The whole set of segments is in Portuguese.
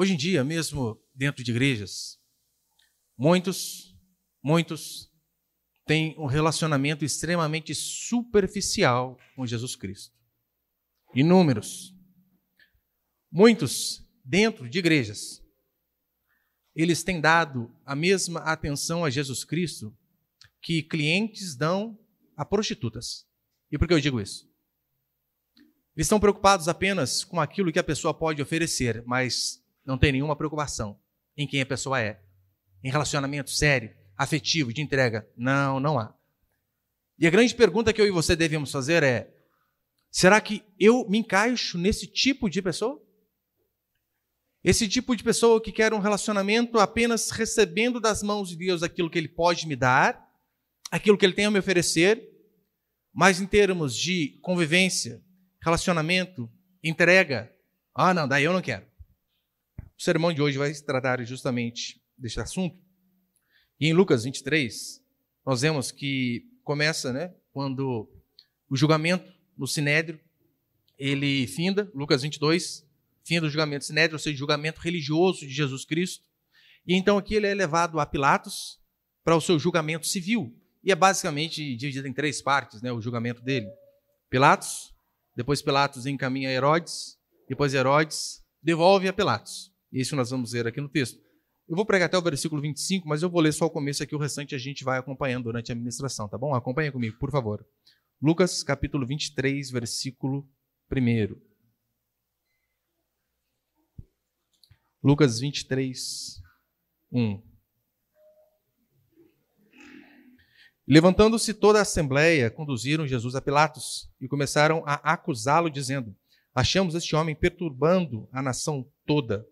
Hoje em dia, mesmo dentro de igrejas, muitos têm um relacionamento extremamente superficial com Jesus Cristo. Inúmeros. Muitos, dentro de igrejas, eles têm dado a mesma atenção a Jesus Cristo que clientes dão a prostitutas. E por que eu digo isso? Eles estão preocupados apenas com aquilo que a pessoa pode oferecer, mas não tem nenhuma preocupação em quem a pessoa é. Em relacionamento sério, afetivo, de entrega. Não há. E a grande pergunta que eu e você devemos fazer é: será que eu me encaixo nesse tipo de pessoa? Esse tipo de pessoa que quer um relacionamento apenas recebendo das mãos de Deus aquilo que Ele pode me dar, aquilo que Ele tem a me oferecer, mas em termos de convivência, relacionamento, entrega, não, daí eu não quero. O sermão de hoje vai tratar justamente deste assunto. E em Lucas 23, nós vemos que começa, quando o julgamento no Sinédrio, ele finda, Lucas 22, finda o julgamento Sinédrio, ou seja, o julgamento religioso de Jesus Cristo. E então aqui ele é levado a Pilatos para o seu julgamento civil. E é basicamente dividido em 3 partes, o julgamento dele. Pilatos, depois Pilatos encaminha a Herodes, depois Herodes devolve a Pilatos. Isso nós vamos ver aqui no texto. Eu vou pregar até o versículo 25, mas eu vou ler só o começo aqui, o restante a gente vai acompanhando durante a ministração, tá bom? Acompanha comigo, por favor. Lucas, capítulo 23, versículo 1. Lucas 23, 1. Levantando-se toda a assembleia, conduziram Jesus a Pilatos e começaram a acusá-lo, dizendo: achamos este homem perturbando a nação toda,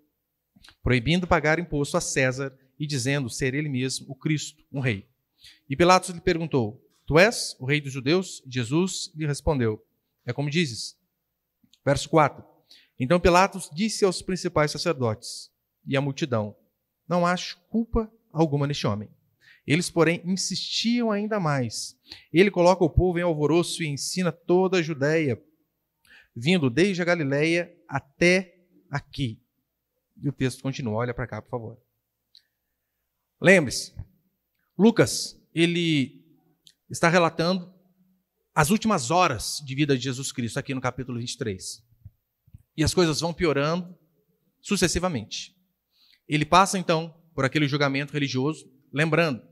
proibindo pagar imposto a César e dizendo ser ele mesmo o Cristo, um rei. E Pilatos lhe perguntou: tu és o rei dos judeus? Jesus lhe respondeu: é como dizes. Verso 4. Então Pilatos disse aos principais sacerdotes e à multidão: não acho culpa alguma neste homem. Eles, porém, insistiam ainda mais. Ele coloca o povo em alvoroço e ensina toda a Judéia, vindo desde a Galileia até aqui. E o texto continua. Olha para cá, por favor. Lembre-se, Lucas, ele está relatando as últimas horas de vida de Jesus Cristo, aqui no capítulo 23. E as coisas vão piorando sucessivamente. Ele passa, então, por aquele julgamento religioso, lembrando,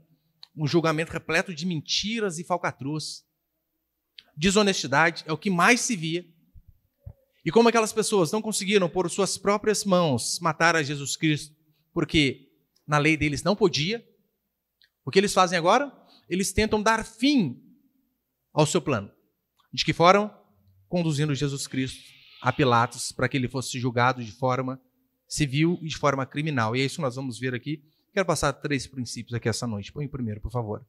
um julgamento repleto de mentiras e falcatruas. Desonestidade é o que mais se via. E como aquelas pessoas não conseguiram, por suas próprias mãos, matar a Jesus Cristo, porque na lei deles não podia, o que eles fazem agora? Eles tentam dar fim ao seu plano. De que forma? Conduzindo Jesus Cristo a Pilatos para que ele fosse julgado de forma civil e de forma criminal. E é isso que nós vamos ver aqui. Quero passar 3 princípios aqui essa noite. Põe o primeiro, por favor.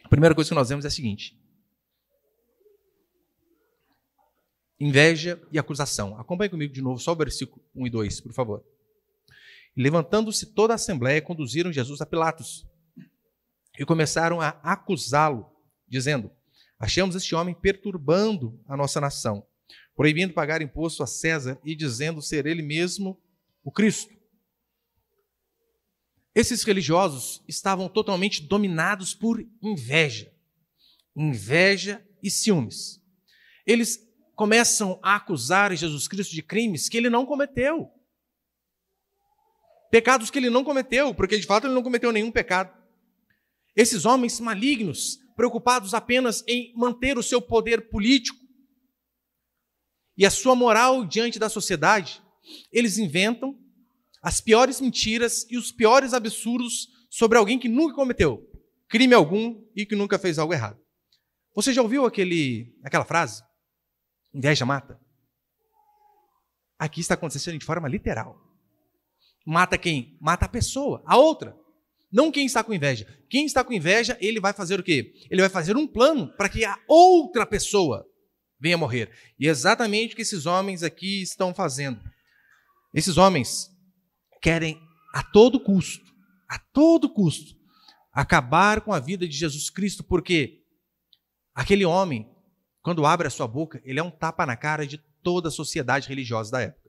A primeira coisa que nós vemos é a seguinte: inveja e acusação. Acompanhe comigo de novo, só o versículo 1 e 2, por favor. Levantando-se toda a assembleia, conduziram Jesus a Pilatos e começaram a acusá-lo, dizendo: achamos este homem perturbando a nossa nação, proibindo pagar imposto a César e dizendo ser ele mesmo o Cristo. Esses religiosos estavam totalmente dominados por inveja e ciúmes. Eles começam a acusar Jesus Cristo de crimes que ele não cometeu. Pecados que ele não cometeu, porque de fato ele não cometeu nenhum pecado. Esses homens malignos, preocupados apenas em manter o seu poder político e a sua moral diante da sociedade, eles inventam as piores mentiras e os piores absurdos sobre alguém que nunca cometeu crime algum e que nunca fez algo errado. Você já ouviu aquela frase? Inveja mata? Aqui está acontecendo de forma literal. Mata quem? Mata a pessoa, a outra. Não quem está com inveja. Quem está com inveja, ele vai fazer o quê? Ele vai fazer um plano para que a outra pessoa venha morrer. E é exatamente o que esses homens aqui estão fazendo. Esses homens querem a todo custo, acabar com a vida de Jesus Cristo, porque aquele homem, quando abre a sua boca, ele é um tapa na cara de toda a sociedade religiosa da época.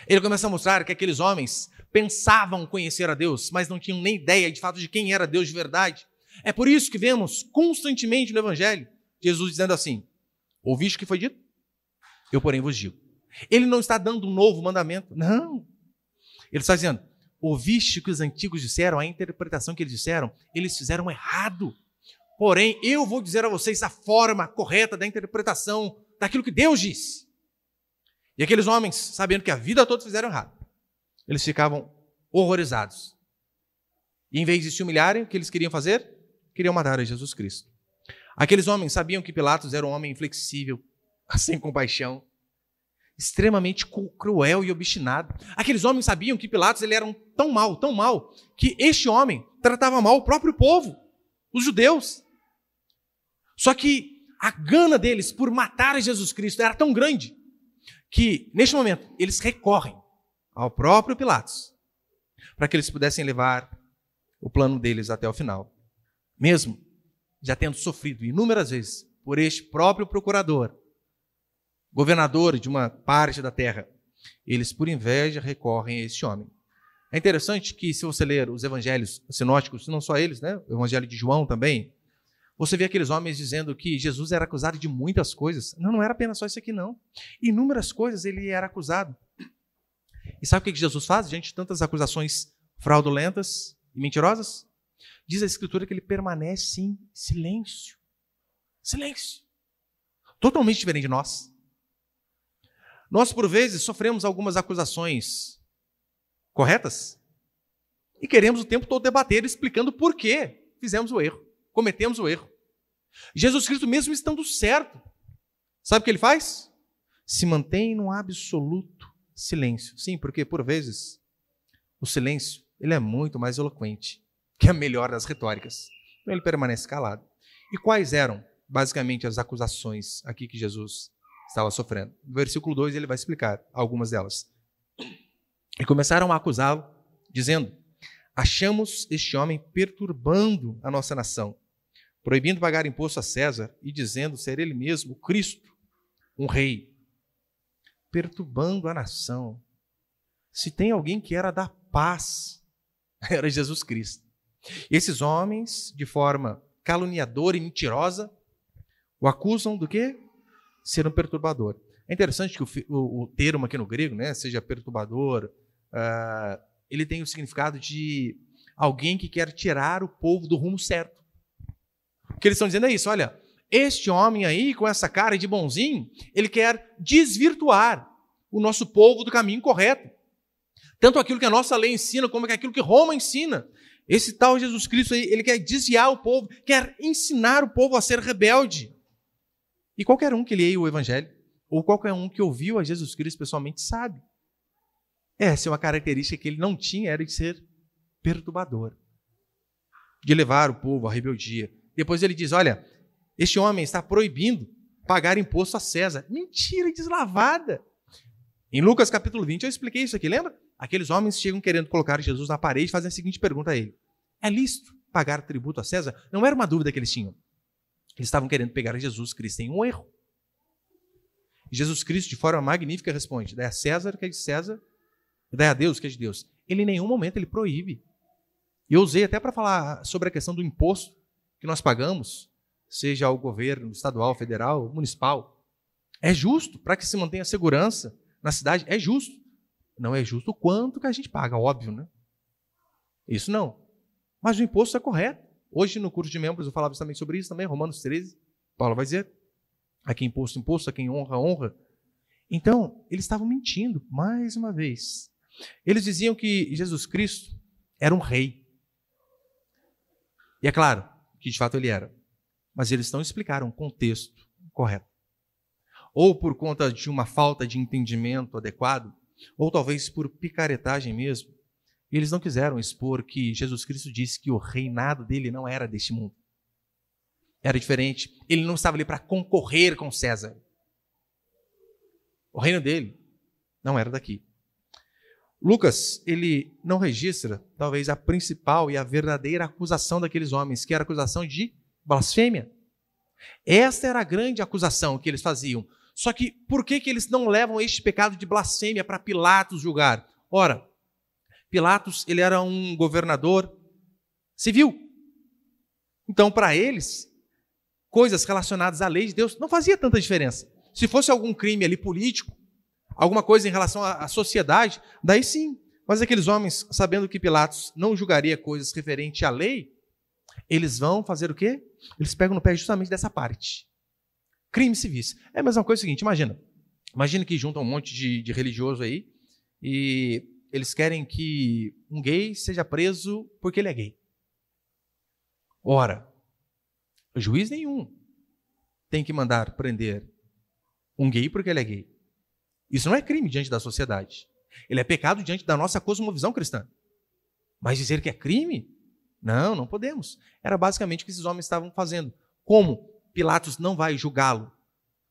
Ele começa a mostrar que aqueles homens pensavam conhecer a Deus, mas não tinham nem ideia de fato de quem era Deus de verdade. É por isso que vemos constantemente no Evangelho Jesus dizendo assim: ouviste o que foi dito? Eu, porém, vos digo. Ele não está dando um novo mandamento, não. Ele está dizendo: ouviste o que os antigos disseram, a interpretação que eles disseram, eles fizeram errado. Porém, eu vou dizer a vocês a forma correta da interpretação daquilo que Deus disse. E aqueles homens, sabendo que a vida toda fizeram errado, eles ficavam horrorizados. E em vez de se humilharem, o que eles queriam fazer? Queriam matar a Jesus Cristo. Aqueles homens sabiam que Pilatos era um homem inflexível, sem compaixão, extremamente cruel e obstinado. Aqueles homens sabiam que Pilatos ele era tão mal, que este homem tratava mal o próprio povo, os judeus. Só que a gana deles por matar a Jesus Cristo era tão grande que, neste momento, eles recorrem ao próprio Pilatos para que eles pudessem levar o plano deles até o final. Mesmo já tendo sofrido inúmeras vezes por este próprio procurador, governador de uma parte da terra, eles, por inveja, recorrem a este homem. É interessante que, se você ler os evangelhos sinóticos, não só eles, né? O evangelho de João também, você vê aqueles homens dizendo que Jesus era acusado de muitas coisas. Não era apenas só isso aqui, não. Inúmeras coisas ele era acusado. E sabe o que Jesus faz diante de tantas acusações fraudulentas e mentirosas? Diz a Escritura que ele permanece em silêncio. Silêncio. Totalmente diferente de nós. Nós, por vezes, sofremos algumas acusações corretas e queremos o tempo todo debater explicando por que fizemos o erro, cometemos o erro. Jesus Cristo, mesmo estando certo, sabe o que ele faz? Se mantém num absoluto silêncio. Sim, porque, por vezes, o silêncio ele é muito mais eloquente que a melhor das retóricas. Então, ele permanece calado. E quais eram, basicamente, as acusações aqui que Jesus estava sofrendo? No versículo 2 ele vai explicar algumas delas. E começaram a acusá-lo, dizendo: achamos este homem perturbando a nossa nação, proibindo pagar imposto a César e dizendo ser ele mesmo o Cristo, um rei. Perturbando a nação. Se tem alguém que era da paz, era Jesus Cristo. Esses homens, de forma caluniadora e mentirosa, o acusam do quê? Ser um perturbador. É interessante que o termo aqui no grego, né, seja perturbador, ele tem o significado de alguém que quer tirar o povo do rumo certo. O que eles estão dizendo é isso: olha, este homem aí, com essa cara de bonzinho, ele quer desvirtuar o nosso povo do caminho correto. Tanto aquilo que a nossa lei ensina, como aquilo que Roma ensina. Esse tal Jesus Cristo aí, ele quer desviar o povo, quer ensinar o povo a ser rebelde. E qualquer um que leia o Evangelho, ou qualquer um que ouviu a Jesus Cristo pessoalmente, sabe. Essa é uma característica que ele não tinha, era de ser perturbador, de levar o povo à rebeldia. Depois ele diz: olha, este homem está proibindo pagar imposto a César. Mentira deslavada. Em Lucas capítulo 20 eu expliquei isso aqui, lembra? Aqueles homens chegam querendo colocar Jesus na parede e fazem a seguinte pergunta a ele: é lícito pagar tributo a César? Não era uma dúvida que eles tinham. Eles estavam querendo pegar Jesus Cristo em um erro. Jesus Cristo, de forma magnífica, responde: dai a César o que é de César, e dai a Deus o que é de Deus. Ele, em nenhum momento, ele proíbe. E eu usei até para falar sobre a questão do imposto que nós pagamos, seja ao governo estadual, federal, municipal. É justo para que se mantenha a segurança na cidade, é justo. Não é justo o quanto que a gente paga, óbvio, né? Isso não. Mas o imposto é correto. Hoje, no curso de membros, eu falava também sobre isso, também, Romanos 13. Paulo vai dizer: a quem imposto, imposto, a quem honra, honra. Então, eles estavam mentindo, mais uma vez. Eles diziam que Jesus Cristo era um rei. E é claro que, de fato, ele era. Mas eles não explicaram o contexto correto. Ou por conta de uma falta de entendimento adequado, ou talvez por picaretagem mesmo, eles não quiseram expor que Jesus Cristo disse que o reinado dele não era deste mundo. Era diferente. Ele não estava ali para concorrer com César. O reino dele não era daqui. Lucas, ele não registra, talvez, a principal e a verdadeira acusação daqueles homens, que era a acusação de blasfêmia. Esta era a grande acusação que eles faziam Só que por que eles não levam este pecado de blasfêmia para Pilatos julgar? Ora, Pilatos, ele era um governador civil. Então, para eles, coisas relacionadas à lei de Deus não fazia tanta diferença. Se fosse algum crime ali político, alguma coisa em relação à sociedade, daí sim. Mas aqueles homens, sabendo que Pilatos não julgaria coisas referentes à lei, eles vão fazer o quê? Eles pegam no pé justamente dessa parte. Crimes civis. É a mesma coisa, seguinte, imagina que juntam um monte de religioso aí e eles querem que um gay seja preso porque ele é gay. Ora, juiz nenhum tem que mandar prender um gay porque ele é gay. Isso não é crime diante da sociedade. Ele é pecado diante da nossa cosmovisão cristã. Mas dizer que é crime? Não podemos. Era basicamente o que esses homens estavam fazendo. Como Pilatos não vai julgá-lo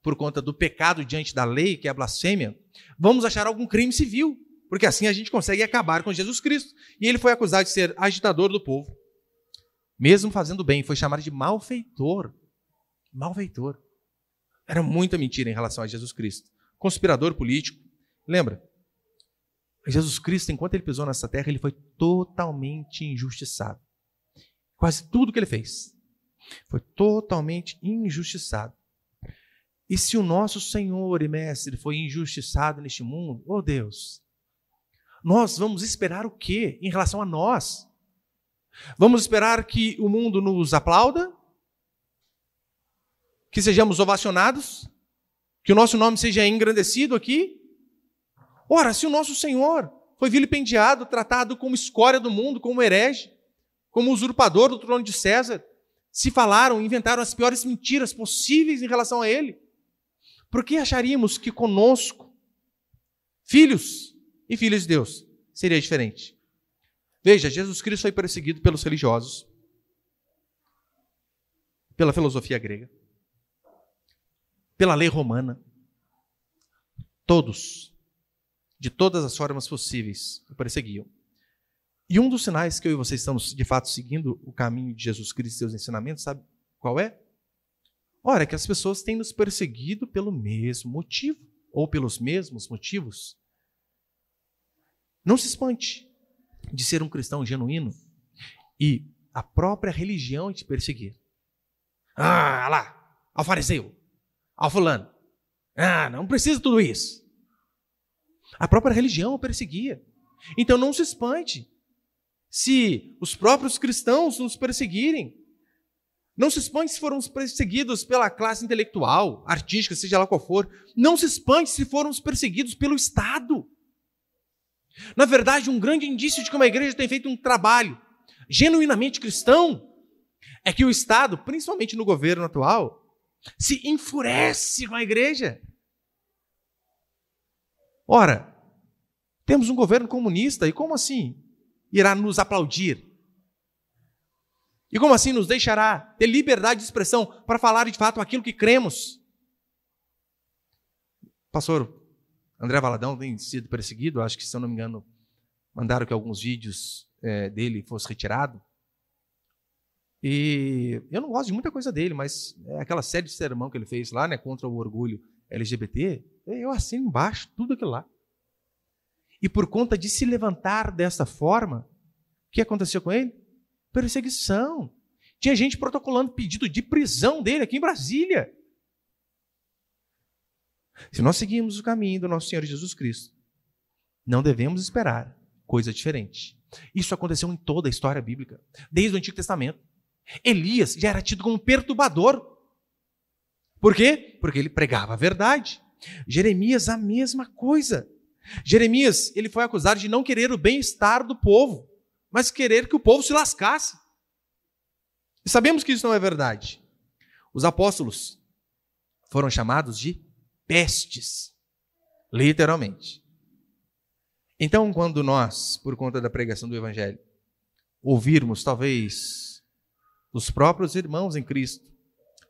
por conta do pecado diante da lei, que é a blasfêmia, vamos achar algum crime civil, porque assim a gente consegue acabar com Jesus Cristo. E ele foi acusado de ser agitador do povo. Mesmo fazendo bem, foi chamado de malfeitor. Malfeitor. Era muita mentira em relação a Jesus Cristo. Conspirador político. Lembra? Jesus Cristo, enquanto ele pisou nessa terra, ele foi totalmente injustiçado. Quase tudo que ele fez foi totalmente injustiçado. E se o nosso Senhor e Mestre foi injustiçado neste mundo, oh Deus, nós vamos esperar o quê em relação a nós? Vamos esperar que o mundo nos aplauda? Que sejamos ovacionados? Que o nosso nome seja engrandecido aqui? Ora, se o nosso Senhor foi vilipendiado, tratado como escória do mundo, como herege, como usurpador do trono de César, se falaram, inventaram as piores mentiras possíveis em relação a ele, por que acharíamos que conosco, filhos e filhas de Deus, seria diferente? Veja, Jesus Cristo foi perseguido pelos religiosos, pela filosofia grega, pela lei romana, todos, de todas as formas possíveis, o perseguiam. E um dos sinais que eu e vocês estamos, de fato, seguindo o caminho de Jesus Cristo e seus ensinamentos, sabe qual é? Ora, é que as pessoas têm nos perseguido pelo mesmo motivo, ou pelos mesmos motivos. Não se espante de ser um cristão genuíno e a própria religião te perseguir. Ah, lá, ao fariseu, ao fulano. Ah, não precisa de tudo isso. A própria religião o perseguia. Então não se espante se os próprios cristãos nos perseguirem. Não se espante se formos perseguidos pela classe intelectual, artística, seja lá qual for. Não se espante se formos perseguidos pelo Estado. Na verdade, um grande indício de que uma igreja tem feito um trabalho genuinamente cristão é que o Estado, principalmente no governo atual, se enfurece com a igreja. Ora, temos um governo comunista, e como assim irá nos aplaudir? E como assim nos deixará ter liberdade de expressão para falar de fato aquilo que cremos? O pastor André Valadão tem sido perseguido, acho que, se eu não me engano, mandaram que alguns vídeos dele fossem retirados. E eu não gosto de muita coisa dele, mas aquela série de sermão que ele fez lá, né, contra o orgulho LGBT, eu assino embaixo tudo aquilo lá. E por conta de se levantar dessa forma, o que aconteceu com ele? Perseguição. Tinha gente protocolando pedido de prisão dele aqui em Brasília. Se nós seguirmos o caminho do nosso Senhor Jesus Cristo, não devemos esperar coisa diferente. Isso aconteceu em toda a história bíblica, desde o Antigo Testamento. Elias já era tido como perturbador. Por quê? Porque ele pregava a verdade. Jeremias, a mesma coisa. Jeremias, ele foi acusado de não querer o bem-estar do povo, mas querer que o povo se lascasse. E sabemos que isso não é verdade. Os apóstolos foram chamados de pestes, literalmente. Então, quando nós, por conta da pregação do Evangelho, ouvirmos, talvez, dos próprios irmãos em Cristo,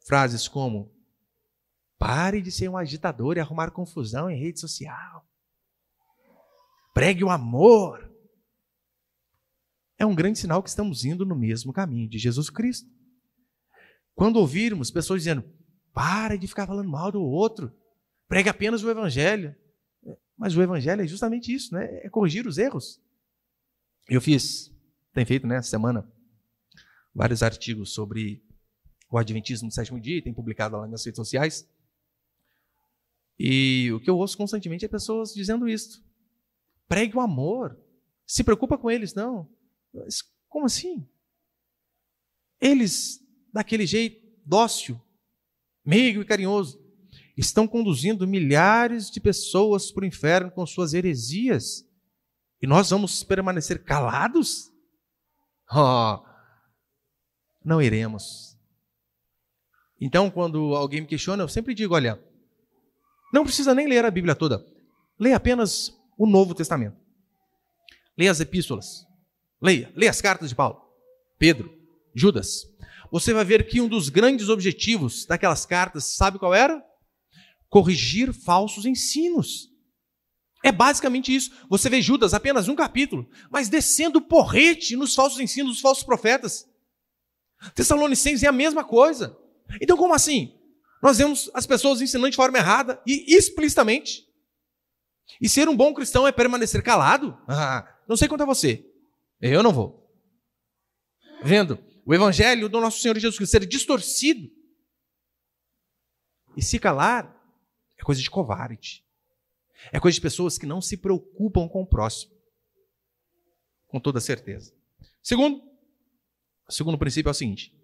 frases como: pare de ser um agitador e arrumar confusão em rede social, pregue o amor, é um grande sinal que estamos indo no mesmo caminho de Jesus Cristo. Quando ouvirmos pessoas dizendo: pare de ficar falando mal do outro, Pregue apenas o evangelho. Mas o evangelho é justamente isso, né? É corrigir os erros. Eu tenho feito nessa semana, vários artigos sobre o Adventismo do Sétimo Dia, tem publicado lá nas redes sociais. E o que eu ouço constantemente é pessoas dizendo isso. Pregue o amor. Se preocupa com eles, não. Mas como assim? Eles, daquele jeito dócil, meigo e carinhoso, estão conduzindo milhares de pessoas para o inferno com suas heresias. E nós vamos permanecer calados? Oh, não iremos. Então, quando alguém me questiona, eu sempre digo, olha, não precisa nem ler a Bíblia toda. Leia apenas o Novo Testamento. Leia as epístolas. Leia as cartas de Paulo, Pedro, Judas. Você vai ver que um dos grandes objetivos daquelas cartas, sabe qual era? Corrigir falsos ensinos. É basicamente isso. Você vê Judas, apenas um capítulo, mas descendo porrete nos falsos ensinos dos falsos profetas. Tessalonicenses é a mesma coisa. Então, como assim? Nós vemos as pessoas ensinando de forma errada e explicitamente. E ser um bom cristão é permanecer calado? Não sei quanto a você. Eu não vou. Vendo o evangelho do nosso Senhor Jesus Cristo ser distorcido e se calar é coisa de covarde. É coisa de pessoas que não se preocupam com o próximo. Com toda certeza. O segundo princípio é o seguinte.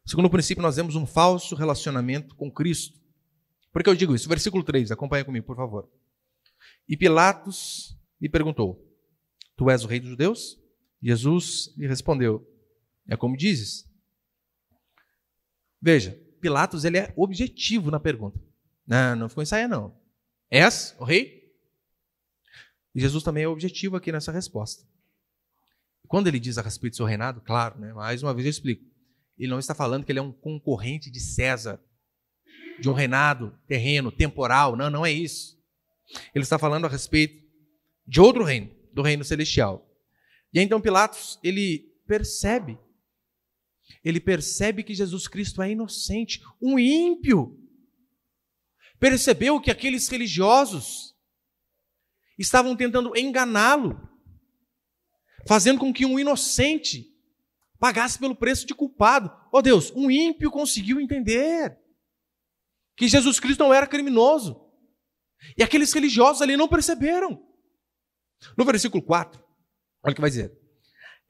Segundo princípio, nós vemos um falso relacionamento com Cristo. Por que eu digo isso? Versículo 3, acompanha comigo, por favor. E Pilatos lhe perguntou, tu és o rei dos judeus? Jesus lhe respondeu, é como dizes. Veja, Pilatos ele é objetivo na pergunta. Não ficou ensaiando, não. És o rei? E Jesus também é objetivo aqui nessa resposta. Quando ele diz a respeito do seu reinado, claro, né, mais uma vez eu explico. Ele não está falando que ele é um concorrente de César, de um reinado terreno, temporal. Não é isso. Ele está falando a respeito de outro reino, do reino celestial. E aí, então Pilatos, ele percebe que Jesus Cristo é inocente, um ímpio. Percebeu que aqueles religiosos estavam tentando enganá-lo, fazendo com que um inocente pagasse pelo preço de culpado. Oh Deus, um ímpio conseguiu entender que Jesus Cristo não era criminoso. E aqueles religiosos ali não perceberam. No versículo 4, olha o que vai dizer.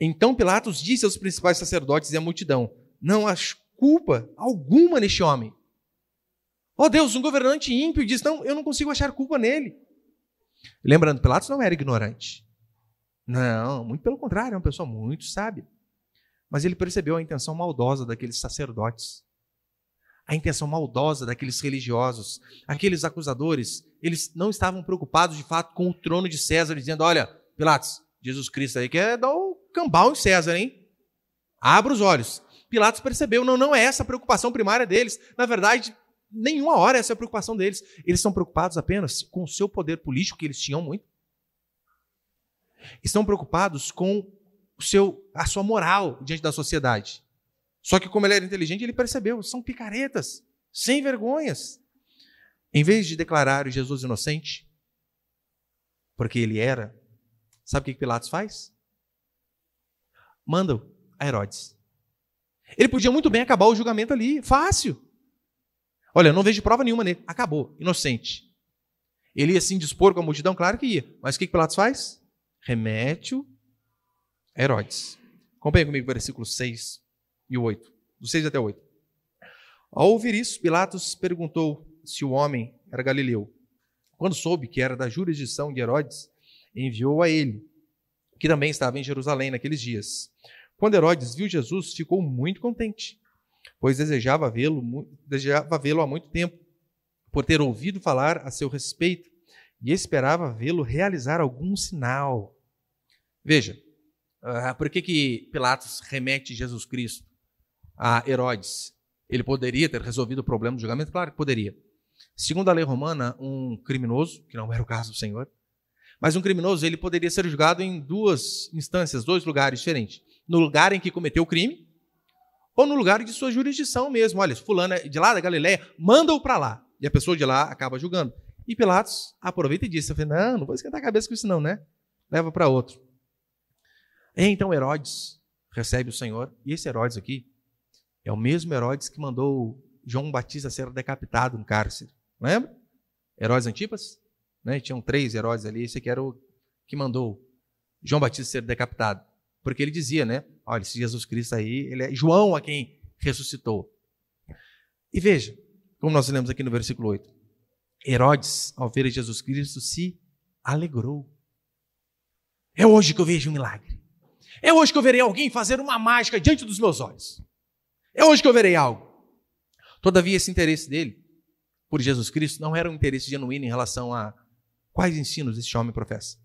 Então Pilatos disse aos principais sacerdotes e à multidão, não há culpa alguma neste homem. Oh Deus, um governante ímpio diz, não, eu não consigo achar culpa nele. Lembrando, Pilatos não era ignorante. Não, muito pelo contrário, é uma pessoa muito sábia. Mas ele percebeu a intenção maldosa daqueles sacerdotes. A intenção maldosa daqueles religiosos. Aqueles acusadores, eles não estavam preocupados de fato com o trono de César, dizendo, olha, Pilatos, Jesus Cristo aí quer dar o cambau em César, hein? Abra os olhos. Pilatos percebeu, não é essa a preocupação primária deles. Na verdade, nenhuma hora essa é a preocupação deles. Eles estão preocupados apenas com o seu poder político, que eles tinham muito. Estão preocupados com a sua moral diante da sociedade. Só que como ele era inteligente, ele percebeu, são picaretas, sem vergonhas. Em vez de declarar o Jesus inocente, porque ele era, sabe o que Pilatos faz? Manda a Herodes. Ele podia muito bem acabar o julgamento ali, fácil. Olha, não vejo prova nenhuma nele. Acabou, inocente. Ele ia se indispor com a multidão? Claro que ia. Mas o que Pilatos faz? Remete-o a Herodes. Acompanhe comigo o versículo 6 e 8. Do 6 até 8. Ao ouvir isso, Pilatos perguntou se o homem era galileu. Quando soube que era da jurisdição de Herodes, enviou a ele, que também estava em Jerusalém naqueles dias. Quando Herodes viu Jesus, ficou muito contente, pois desejava vê-lo há muito tempo, por ter ouvido falar a seu respeito, e esperava vê-lo realizar algum sinal. Veja, por que Pilatos remete Jesus Cristo a Herodes? Ele poderia ter resolvido o problema do julgamento? Claro que poderia. Segundo a lei romana, um criminoso, que não era o caso do Senhor, mas um criminoso ele poderia ser julgado em duas instâncias, dois lugares diferentes. No lugar em que cometeu o crime, ou no lugar de sua jurisdição mesmo. Olha, fulano é de lá da Galileia, manda-o para lá. E a pessoa de lá acaba julgando. E Pilatos aproveita e diz, eu falei, não vou esquentar a cabeça com isso não, né? Leva para outro. E então Herodes recebe o Senhor, e esse Herodes aqui é o mesmo Herodes que mandou João Batista ser decapitado no cárcere. Lembra? Herodes Antipas? Né? Tinham 3 Herodes ali, esse aqui era o que mandou João Batista ser decapitado. Porque ele dizia, né? Olha, esse Jesus Cristo aí, ele é João a quem ressuscitou. E veja, como nós lemos aqui no versículo 8. Herodes, ao ver Jesus Cristo, se alegrou. É hoje que eu vejo um milagre. É hoje que eu verei alguém fazer uma mágica diante dos meus olhos. É hoje que eu verei algo. Todavia, esse interesse dele por Jesus Cristo não era um interesse genuíno em relação a quais ensinos este homem professa.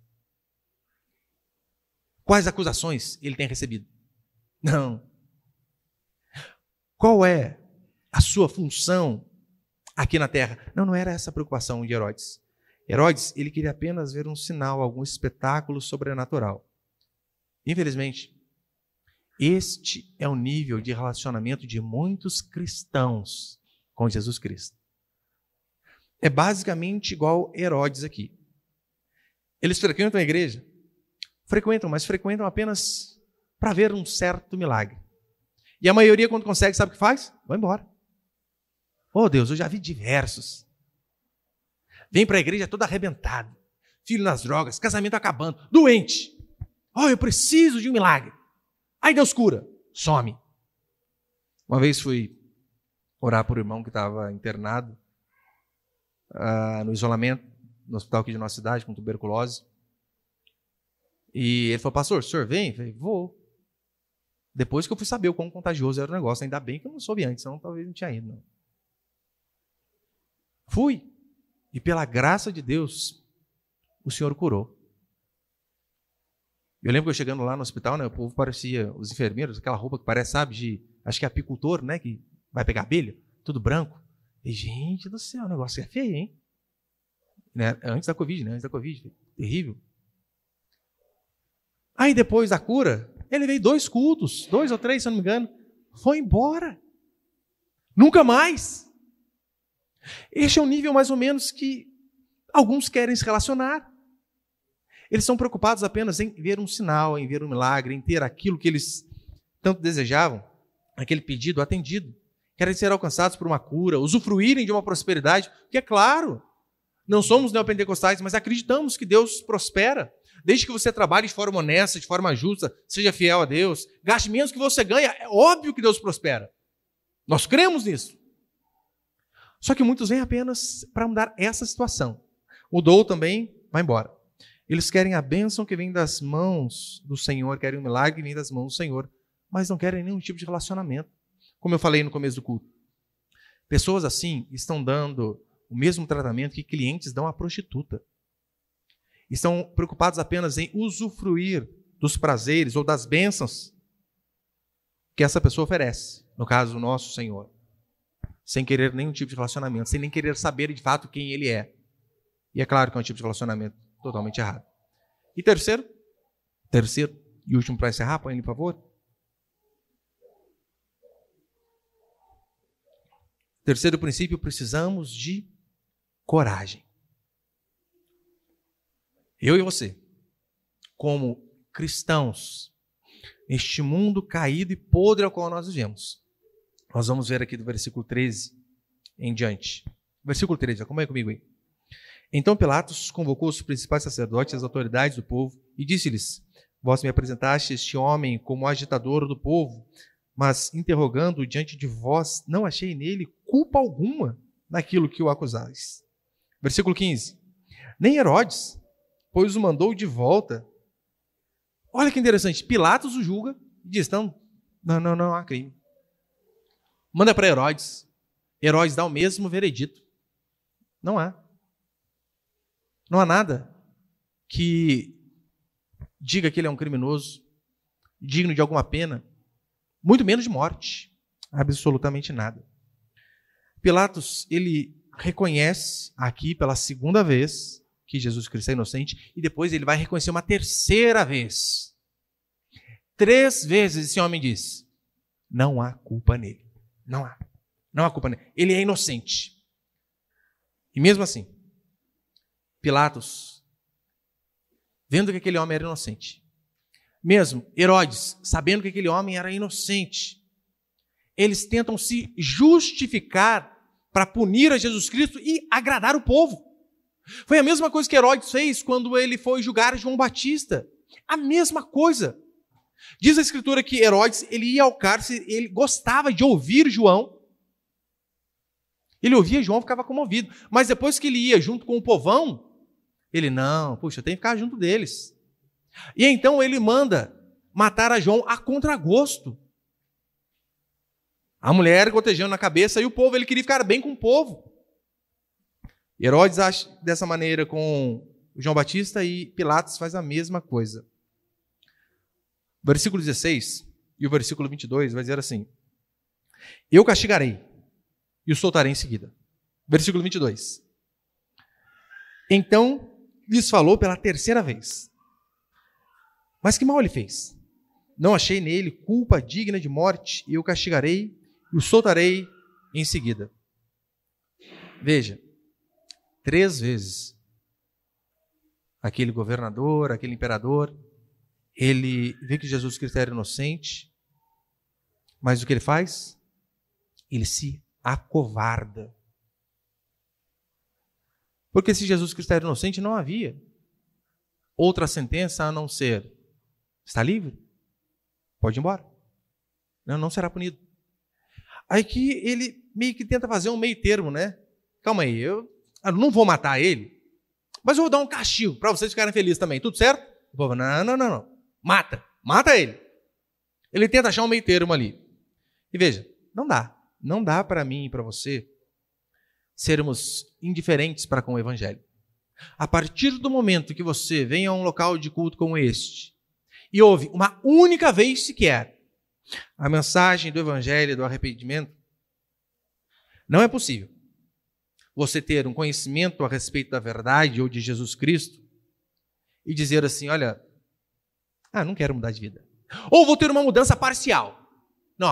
Quais acusações ele tem recebido? Não. Qual é a sua função aqui na terra? Não era essa a preocupação de Herodes. Herodes, ele queria apenas ver um sinal, algum espetáculo sobrenatural. Infelizmente, este é o nível de relacionamento de muitos cristãos com Jesus Cristo. É basicamente igual Herodes aqui. Eles frequentam a igreja? Frequentam, mas frequentam apenas para ver um certo milagre. E a maioria, quando consegue, sabe o que faz? Vai embora. Oh Deus, eu já vi diversos. Vem para a igreja todo arrebentado, filho nas drogas, casamento acabando, doente. Oh, eu preciso de um milagre. Aí Deus cura, some. Uma vez fui orar por um irmão que estava internado no isolamento, no hospital aqui de nossa cidade, com tuberculose. E ele falou, pastor, o senhor vem? Eu falei, vou. Depois que eu fui saber o quão contagioso era o negócio, ainda bem que eu não soube antes, senão talvez não tinha ido. Não. Fui. E pela graça de Deus, o Senhor curou. Eu lembro que eu chegando lá no hospital, né, o povo parecia, os enfermeiros, aquela roupa que parece, sabe, acho que é apicultor, né, que vai pegar abelha, tudo branco. E, gente do céu, o negócio é feio, hein? Né? Antes da Covid, terrível. Aí depois da cura, ele veio 2 cultos, 2 ou 3, se eu não me engano, foi embora. Nunca mais. Este é o nível mais ou menos que alguns querem se relacionar. Eles são preocupados apenas em ver um sinal, em ver um milagre, em ter aquilo que eles tanto desejavam, aquele pedido atendido. Querem ser alcançados por uma cura, usufruírem de uma prosperidade, porque é claro, não somos neopentecostais, mas acreditamos que Deus prospera. Desde que você trabalhe de forma honesta, de forma justa, seja fiel a Deus, gaste menos que você ganha, é óbvio que Deus prospera. Nós cremos nisso. Só que muitos vêm apenas para mudar essa situação. Mudou também, vai embora. Eles querem a bênção que vem das mãos do Senhor, querem um milagre que vem das mãos do Senhor, mas não querem nenhum tipo de relacionamento. Como eu falei no começo do culto. Pessoas assim estão dando o mesmo tratamento que clientes dão à prostituta. Estão preocupados apenas em usufruir dos prazeres ou das bênçãos que essa pessoa oferece, no caso, o nosso Senhor, sem querer nenhum tipo de relacionamento, sem nem querer saber de fato quem Ele é. E é claro que é um tipo de relacionamento totalmente errado. E terceiro e último para encerrar, põe ele, por favor. Terceiro princípio, precisamos de coragem. Eu e você, como cristãos, neste mundo caído e podre ao qual nós vivemos. Nós vamos ver aqui do versículo 13 em diante. Versículo 13, acompanha comigo aí. Então Pilatos convocou os principais sacerdotes e as autoridades do povo e disse-lhes, vós me apresentaste este homem como agitador do povo, mas interrogando-o diante de vós, não achei nele culpa alguma naquilo que o acusais. Versículo 15. Nem Herodes, pois o mandou de volta. Olha que interessante, Pilatos o julga e diz, não há crime. Manda para Herodes. Herodes dá o mesmo veredito. Não há. Não há nada que diga que ele é um criminoso, digno de alguma pena, muito menos de morte. Absolutamente nada. Pilatos, ele reconhece aqui pela segunda vez que Jesus Cristo é inocente e depois ele vai reconhecer uma terceira vez. 3 vezes esse homem diz, Não há culpa nele. Não há. Não há culpa nele. Ele é inocente. E mesmo assim, Pilatos, vendo que aquele homem era inocente, mesmo Herodes, sabendo que aquele homem era inocente, eles tentam se justificar para punir a Jesus Cristo e agradar o povo. Foi a mesma coisa que Herodes fez quando ele foi julgar João Batista. A mesma coisa. Diz a Escritura que Herodes, ele ia ao cárcere, ele gostava de ouvir João. Ele ouvia João, ficava comovido. Mas depois que ele ia junto com o povão, ele, não, puxa, eu tenho que ficar junto deles. E então ele manda matar a João a contragosto. A mulher gotejando na cabeça e o povo, ele queria ficar bem com o povo. Herodes age dessa maneira com João Batista e Pilatos faz a mesma coisa. O versículo 16 e o versículo 22 vai dizer assim: eu castigarei e o soltarei em seguida. Versículo 22. Então lhes falou pela terceira vez: mas que mal ele fez? Não achei nele culpa digna de morte, e eu castigarei e o soltarei em seguida. Veja, 3 vezes aquele governador, aquele imperador, ele vê que Jesus Cristo era inocente, mas o que ele faz? Ele se acovarda. Porque se Jesus Cristo era inocente, não havia outra sentença a não ser: está livre, pode ir embora, não será punido. Aí que ele meio que tenta fazer um meio termo, né? Calma aí, eu não vou matar ele, mas eu vou dar um castigo para vocês ficarem felizes também, tudo certo? O povo, não, mata ele. Ele tenta achar um meio termo ali. E veja, não dá para mim e para você sermos indiferentes para com o Evangelho. A partir do momento que você vem a um local de culto como este e ouve uma única vez sequer a mensagem do Evangelho, do arrependimento, não é possível você ter um conhecimento a respeito da verdade ou de Jesus Cristo e dizer assim: olha, não quero mudar de vida. Ou vou ter uma mudança parcial. Não,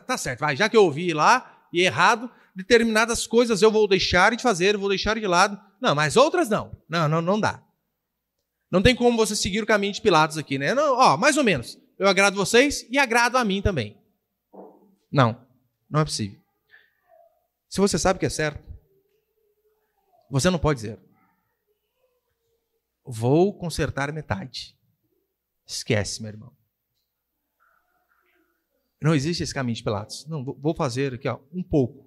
tá certo, vai, já que eu ouvi lá e errado, determinadas coisas eu vou deixar de fazer, vou deixar de lado. Não, mas outras não. Não dá. Não tem como você seguir o caminho de Pilatos aqui, né? Não, mais ou menos. Eu agrado vocês e agrado a mim também. Não é possível. Se você sabe que é certo, você não pode dizer: vou consertar metade. Esquece, meu irmão. Não existe esse caminho de Pilatos. Não, vou fazer aqui, um pouco.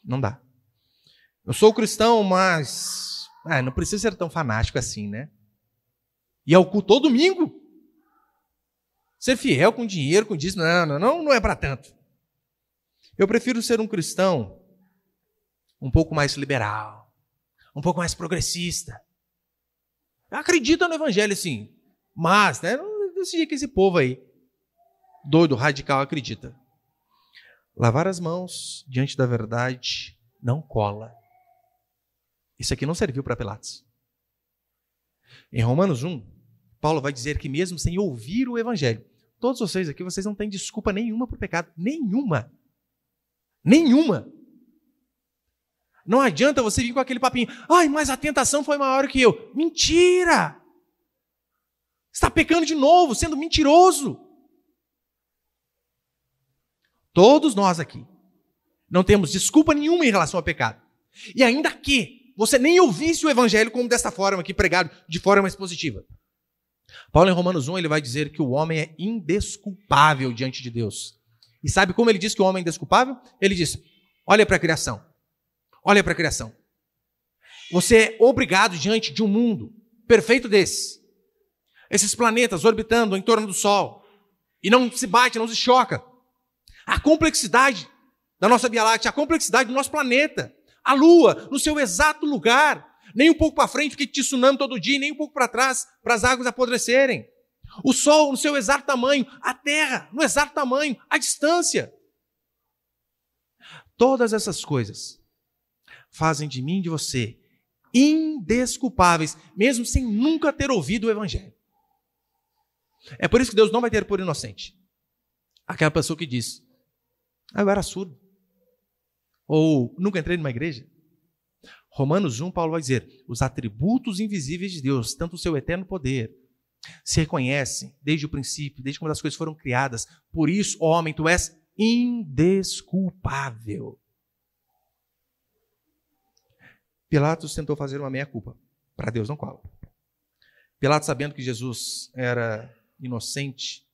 Não dá. Eu sou cristão, mas não precisa ser tão fanático assim, né? E ao culto todo domingo. Ser fiel com dinheiro, com dízimo, não é para tanto. Eu prefiro ser um cristão um pouco mais liberal, um pouco mais progressista. Acredita no Evangelho, sim, mas, desse jeito que esse povo aí, doido, radical, acredita. Lavar as mãos diante da verdade não cola. Isso aqui não serviu para Pilatos. Em Romanos 1, Paulo vai dizer que mesmo sem ouvir o Evangelho, todos vocês aqui, vocês não têm desculpa nenhuma para o pecado. Nenhuma. Não adianta você vir com aquele papinho: mas a tentação foi maior que eu. Mentira! Você está pecando de novo, sendo mentiroso. Todos nós aqui não temos desculpa nenhuma em relação ao pecado. E ainda que você nem ouvisse o Evangelho como desta forma aqui, pregado de forma mais positiva. Paulo, em Romanos 1, ele vai dizer que o homem é indesculpável diante de Deus. E sabe como ele diz que o homem é indesculpável? Ele diz: olha para a criação. Olha para a criação. Você é obrigado diante de um mundo perfeito desse. Esses planetas orbitando em torno do Sol. E não se bate, não se choca. A complexidade da nossa Via Láctea, a complexidade do nosso planeta. A Lua, no seu exato lugar. Nem um pouco para frente, porque tsunami todo dia, nem um pouco para trás, para as águas apodrecerem. O Sol no seu exato tamanho, a Terra no exato tamanho, a distância. Todas essas coisas fazem de mim e de você indesculpáveis, mesmo sem nunca ter ouvido o Evangelho. É por isso que Deus não vai ter por inocente aquela pessoa que diz: Eu era surdo. Ou nunca entrei numa igreja. Romanos 1, Paulo vai dizer, os atributos invisíveis de Deus, tanto o seu eterno poder, se reconhecem desde o princípio, desde quando as coisas foram criadas. Por isso, ó homem, tu és indesculpável. Pilatos tentou fazer uma meia-culpa. Para Deus não cola. Pilatos, sabendo que Jesus era inocente,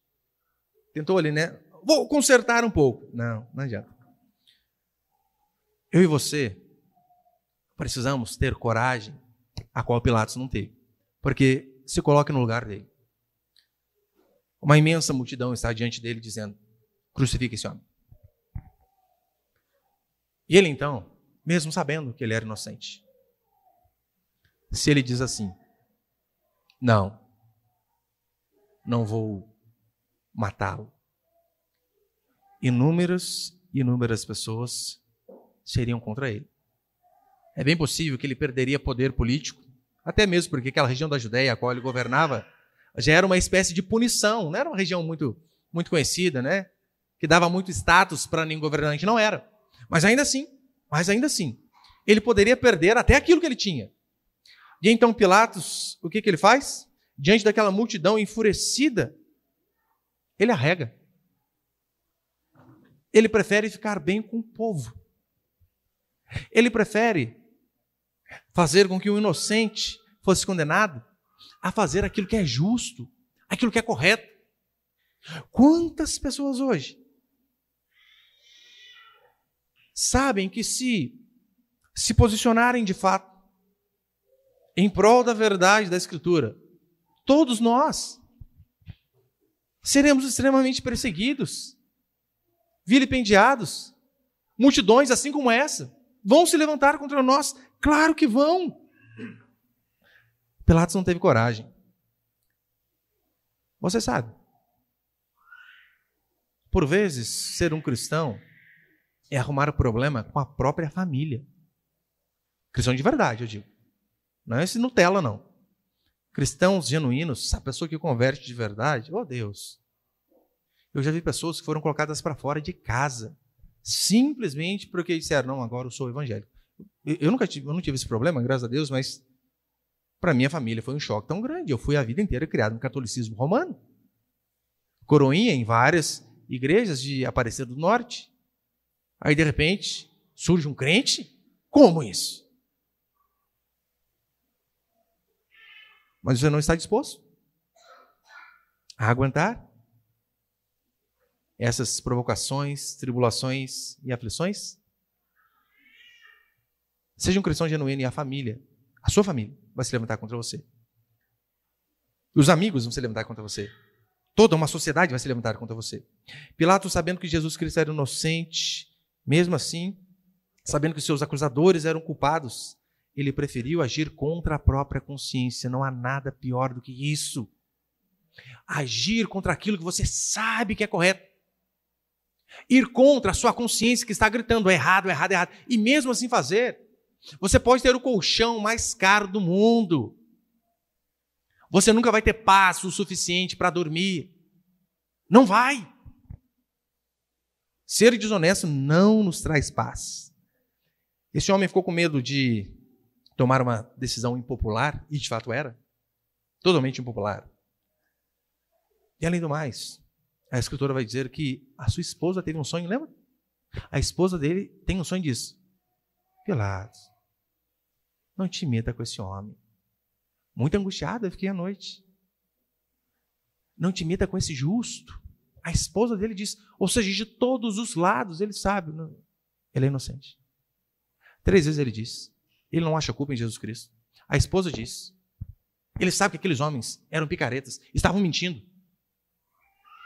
tentou ali, né? Vou consertar um pouco. Não adianta. Eu e você precisamos ter coragem, a qual Pilatos não teve. Porque se coloque no lugar dele. Uma imensa multidão está diante dele dizendo, crucifique esse homem. E ele então, mesmo sabendo que ele era inocente, se ele diz assim, não vou matá-lo, inúmeras pessoas seriam contra ele. É bem possível que ele perderia poder político, até mesmo porque aquela região da Judéia a qual ele governava já era uma espécie de punição, não era uma região muito conhecida, né? Que dava muito status para nenhum governante, não era. Mas ainda assim, ele poderia perder até aquilo que ele tinha. E então Pilatos, o que ele faz? Diante daquela multidão enfurecida, ele arrega. Ele prefere ficar bem com o povo. Ele prefere fazer com que o inocente fosse condenado a fazer aquilo que é justo, aquilo que é correto. Quantas pessoas hoje sabem que se posicionarem de fato em prol da verdade da Escritura, todos nós seremos extremamente perseguidos, vilipendiados, multidões assim como essa vão se levantar contra nós? Claro que vão. Pilatos não teve coragem. Você sabe, por vezes, ser um cristão é arrumar o problema com a própria família. Cristão de verdade, eu digo. Não é esse Nutella, não. Cristãos genuínos, a pessoa que converte de verdade, oh Deus. Eu já vi pessoas que foram colocadas para fora de casa, simplesmente porque disseram, não, agora eu sou evangélico. Eu não tive esse problema, graças a Deus, mas para minha família foi um choque tão grande. Eu fui a vida inteira criado no catolicismo romano. Coroinha em várias igrejas de Aparecida do Norte. Aí, de repente, surge um crente? Como isso? Mas você não está disposto a aguentar essas provocações, tribulações e aflições? Seja um cristão genuíno e a sua família, vai se levantar contra você. Os amigos vão se levantar contra você. Toda uma sociedade vai se levantar contra você. Pilatos, sabendo que Jesus Cristo era inocente, mesmo assim, sabendo que seus acusadores eram culpados, ele preferiu agir contra a própria consciência. Não há nada pior do que isso. Agir contra aquilo que você sabe que é correto. Ir contra a sua consciência que está gritando errado, errado, errado. E mesmo assim fazer. Você pode ter o colchão mais caro do mundo. Você nunca vai ter paz o suficiente para dormir. Não vai. Ser desonesto não nos traz paz. Esse homem ficou com medo de tomar uma decisão impopular, e de fato era. Totalmente impopular. E além do mais, a Escritura vai dizer que a sua esposa teve um sonho, lembra? A esposa dele tem um sonho disso. Pilatos, não te meta com esse homem. Muito angustiada eu fiquei à noite. Não te meta com esse justo. A esposa dele diz, ou seja, de todos os lados, ele sabe, não, ele é inocente. 3 vezes ele diz, ele não acha culpa em Jesus Cristo. A esposa diz, ele sabe que aqueles homens eram picaretas, estavam mentindo.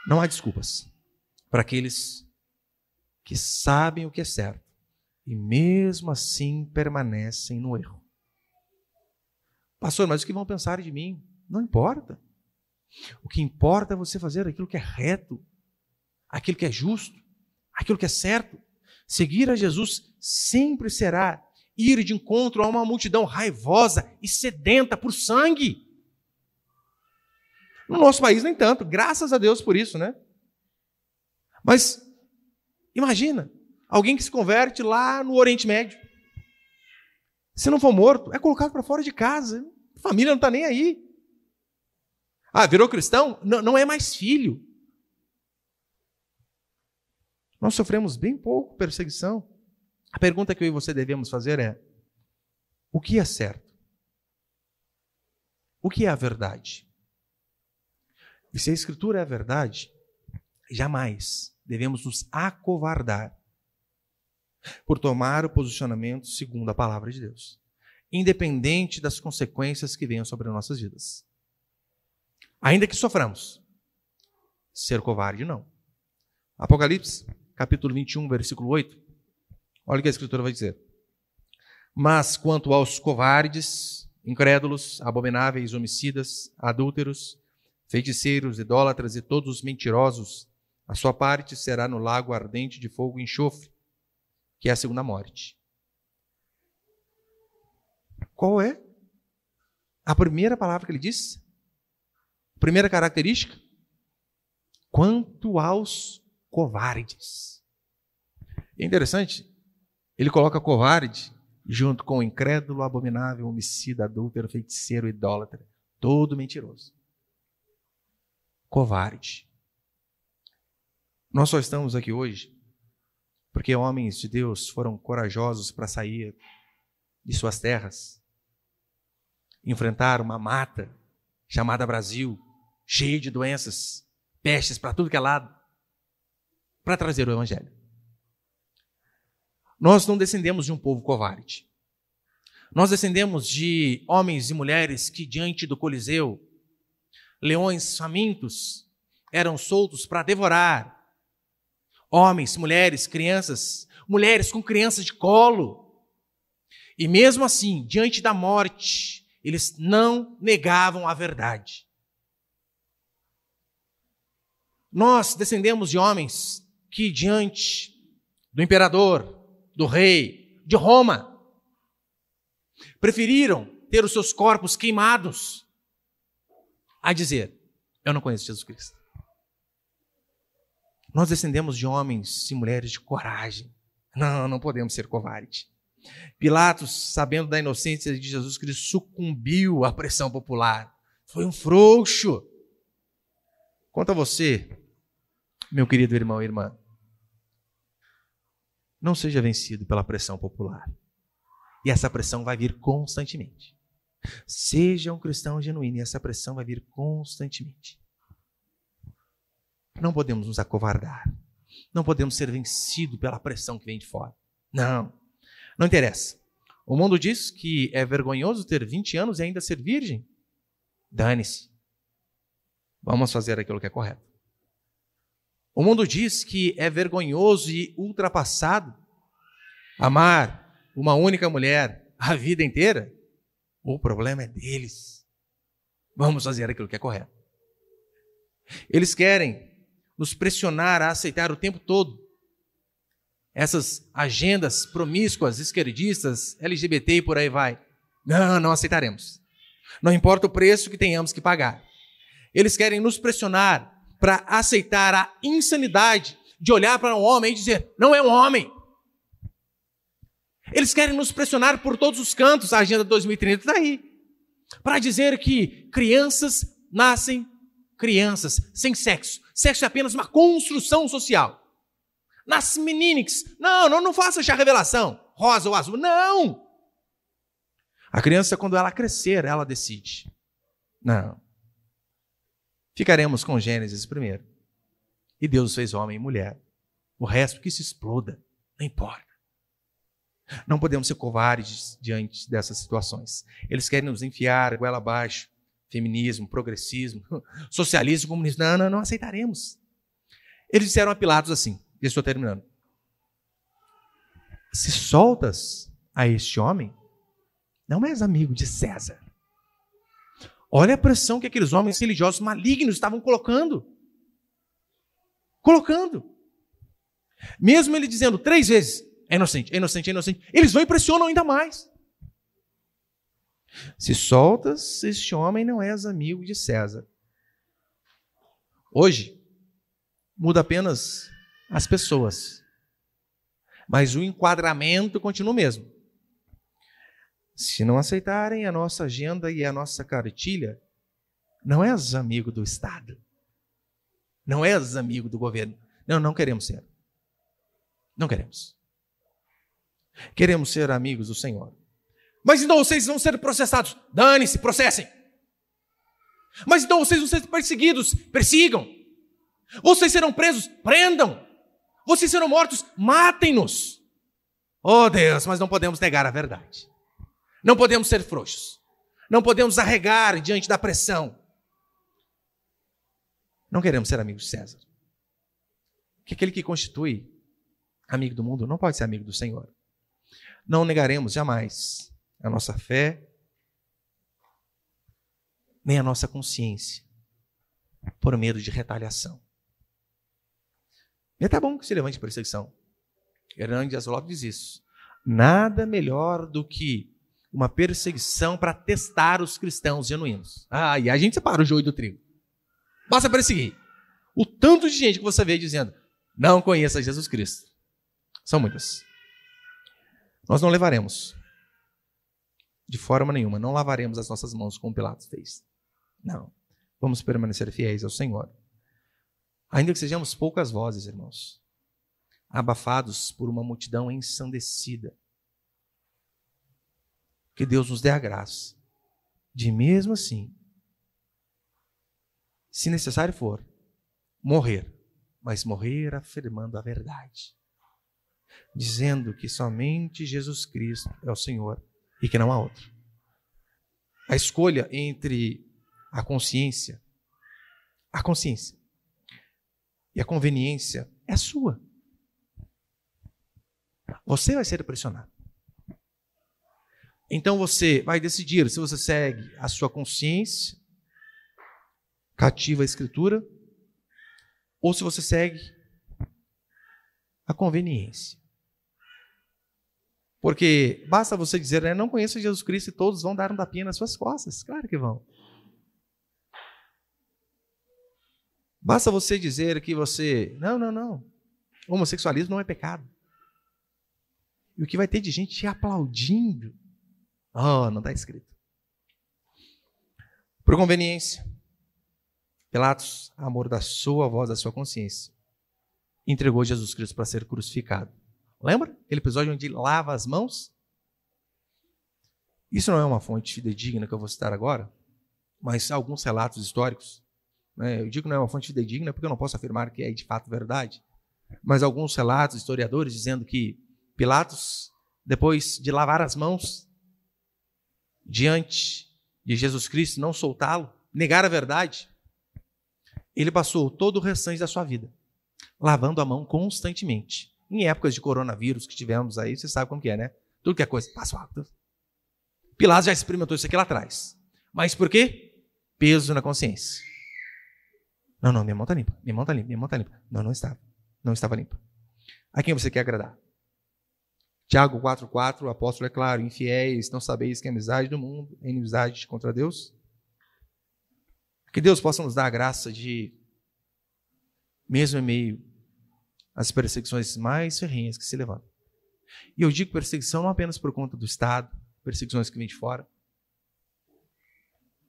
Não há desculpas para aqueles que sabem o que é certo e mesmo assim permanecem no erro. Pastor, mas o que vão pensar de mim? Não importa. O que importa é você fazer aquilo que é reto, aquilo que é justo, aquilo que é certo. Seguir a Jesus sempre será ir de encontro a uma multidão raivosa e sedenta por sangue. No nosso país, nem tanto. Graças a Deus por isso, né? Mas Imagina, alguém que se converte lá no Oriente Médio. Se não for morto, é colocado para fora de casa. A família não está nem aí. Ah, virou cristão? Não é mais filho. Nós sofremos bem pouco perseguição. A pergunta que eu e você devemos fazer é: o que é certo? O que é a verdade? E se a Escritura é a verdade, jamais devemos nos acovardar por tomar o posicionamento segundo a palavra de Deus, independente das consequências que venham sobre as nossas vidas. Ainda que soframos, ser covarde não. Apocalipse, capítulo 21, versículo 8, olha o que a Escritura vai dizer. Mas quanto aos covardes, incrédulos, abomináveis, homicidas, adúlteros, feiticeiros, idólatras e todos os mentirosos, a sua parte será no lago ardente de fogo e enxofre, que é a segunda morte. Qual é a primeira palavra que ele diz? A primeira característica? Quanto aos covardes. É interessante, ele coloca covarde junto com o incrédulo, abominável, homicida, adúltero, feiticeiro, idólatra, todo mentiroso. Covarde. Nós só estamos aqui hoje porque homens de Deus foram corajosos para sair de suas terras, enfrentar uma mata chamada Brasil, cheia de doenças, pestes para tudo que é lado, para trazer o Evangelho. Nós não descendemos de um povo covarde. Nós descendemos de homens e mulheres que, diante do Coliseu, leões famintos eram soltos para devorar. Homens, mulheres, crianças, mulheres com crianças de colo. E mesmo assim, diante da morte, eles não negavam a verdade. Nós descendemos de homens que, diante do imperador, do rei, de Roma, preferiram ter os seus corpos queimados a dizer: eu não conheço Jesus Cristo. Nós descendemos de homens e mulheres de coragem. Não podemos ser covardes. Pilatos, sabendo da inocência de Jesus Cristo, sucumbiu à pressão popular. Foi um frouxo. Quanto a você, meu querido irmão e irmã, não seja vencido pela pressão popular. E essa pressão vai vir constantemente. Seja um cristão genuíno e essa pressão vai vir constantemente. Não podemos nos acovardar. Não podemos ser vencidos pela pressão que vem de fora. Não interessa. O mundo diz que é vergonhoso ter 20 anos e ainda ser virgem. Dane-se. Vamos fazer aquilo que é correto. O mundo diz que é vergonhoso e ultrapassado amar uma única mulher a vida inteira. O problema é deles. Vamos fazer aquilo que é correto. Eles querem nos pressionar a aceitar o tempo todo essas agendas promíscuas, esquerdistas, LGBT e por aí vai. Não aceitaremos. Não importa o preço que tenhamos que pagar. Eles querem nos pressionar para aceitar a insanidade de olhar para um homem e dizer: não é um homem. Eles querem nos pressionar por todos os cantos, a Agenda 2030 está aí, para dizer que crianças nascem crianças sem sexo. Sexo é apenas uma construção social. Nasce meninix. Não faça chá revelação, rosa ou azul. Não! A criança, quando ela crescer, ela decide. Não. Ficaremos com Gênesis primeiro. E Deus fez homem e mulher. O resto que se exploda, não importa. Não podemos ser covardes diante dessas situações. Eles querem nos enfiar goela abaixo. Feminismo, progressismo, socialismo, comunismo. Não aceitaremos. Eles disseram a Pilatos assim, e estou terminando: se soltas a este homem, não és amigo de César. Olha a pressão que aqueles homens religiosos malignos estavam colocando. Mesmo ele dizendo 3 vezes: é inocente, é inocente, é inocente. Eles vão e pressionam ainda mais. Se soltas este homem, não és amigo de César. Hoje, muda apenas as pessoas, Mas o enquadramento continua o mesmo. Se não aceitarem a nossa agenda e a nossa cartilha, não és amigo do Estado. Não és amigo do governo. Não queremos ser. Não queremos. Queremos ser amigos do Senhor. Mas então vocês vão ser processados. Dane-se, processem. Mas então vocês vão ser perseguidos. Persigam. Vocês serão presos. Prendam. Vocês serão mortos. Matem-nos. Oh Deus, mas não podemos negar a verdade. Não podemos ser frouxos. Não podemos arregar diante da pressão. Não queremos ser amigos de César. Que aquele que constitui amigo do mundo não pode ser amigo do Senhor. Não negaremos jamais a nossa fé, nem a nossa consciência, por medo de retaliação. E é até bom que se levante perseguição. Hernandes Dias Lopes diz isso. Nada melhor do que uma perseguição para testar os cristãos genuínos. E a gente separa o joio do trigo. Basta perseguir. O tanto de gente que você vê dizendo, não conheça Jesus Cristo. São muitas. Nós não levaremos, de forma nenhuma, não lavaremos as nossas mãos como Pilatos fez. Não. Vamos permanecer fiéis ao Senhor. Ainda que sejamos poucas vozes, irmãos, abafados por uma multidão ensandecida. Que Deus nos dê a graça de, mesmo assim, se necessário for, morrer, mas morrer afirmando a verdade, dizendo que somente Jesus Cristo é o Senhor e que não há outro. A escolha entre a consciência e a conveniência é sua. Você vai ser pressionado. Então você vai decidir se você segue a sua consciência, cativa a Escritura, ou se você segue a conveniência. Porque basta você dizer, não conheço Jesus Cristo e todos vão dar um tapinha nas suas costas. Claro que vão. Basta você dizer que você, não, homossexualismo não é pecado. E o que vai ter de gente te aplaudindo? Não está escrito. Por conveniência, Pilatos amordaçou a voz da sua consciência. Entregou Jesus Cristo para ser crucificado. Lembra aquele episódio onde ele lava as mãos? Isso não é uma fonte fidedigna que eu vou citar agora, mas alguns relatos históricos. Eu digo que não é uma fonte fidedigna porque eu não posso afirmar que é de fato verdade, mas alguns relatos, historiadores, dizendo que Pilatos, depois de lavar as mãos diante de Jesus Cristo, não soltá-lo, negar a verdade, ele passou todo o restante da sua vida lavando a mão constantemente. Em épocas de coronavírus que tivemos aí, você sabe como que é, né? Tudo que é coisa, passa rápido. Pilatos já experimentou isso aqui lá atrás. Mas por quê? Peso na consciência. Não, minha mão está limpa, minha mão está limpa, minha mão está limpa. Não estava. Não estava limpa. A quem você quer agradar? Tiago 4,4, o apóstolo é claro, infiéis, não sabeis que a amizade do mundo é inimizade contra Deus? Que Deus possa nos dar a graça de, mesmo em meio às perseguições mais ferrenhas que se levantam. E eu digo perseguição não apenas por conta do Estado, perseguições que vêm de fora,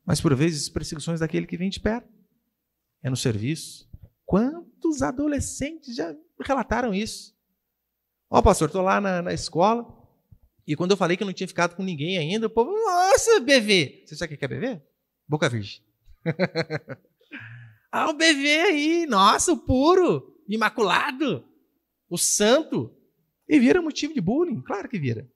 mas por vezes perseguições daquele que vem de perto. É no serviço. Quantos adolescentes já relataram isso? Pastor, estou lá na escola, e quando eu falei que eu não tinha ficado com ninguém ainda, o povo, nossa, bebê. Você sabe o que é bebê? Boca virgem. O bebê aí, nossa, o puro, imaculado, o santo. E vira motivo de bullying, claro que vira.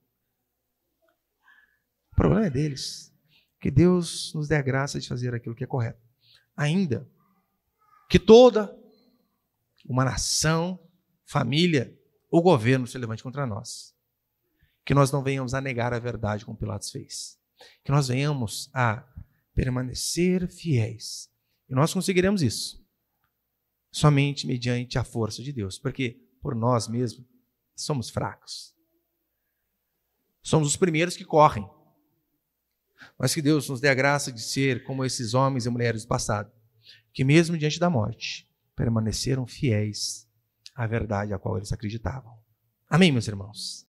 O problema é deles. Que Deus nos dê a graça de fazer aquilo que é correto. Ainda que toda uma nação, família, o governo se levante contra nós. Que nós não venhamos a negar a verdade como Pilatos fez. Que nós venhamos a permanecer fiéis. E nós conseguiremos isso somente mediante a força de Deus. Porque por nós mesmos somos fracos. Somos os primeiros que correm. Mas que Deus nos dê a graça de ser como esses homens e mulheres do passado, que mesmo diante da morte, permaneceram fiéis à verdade a qual eles acreditavam. Amém, meus irmãos?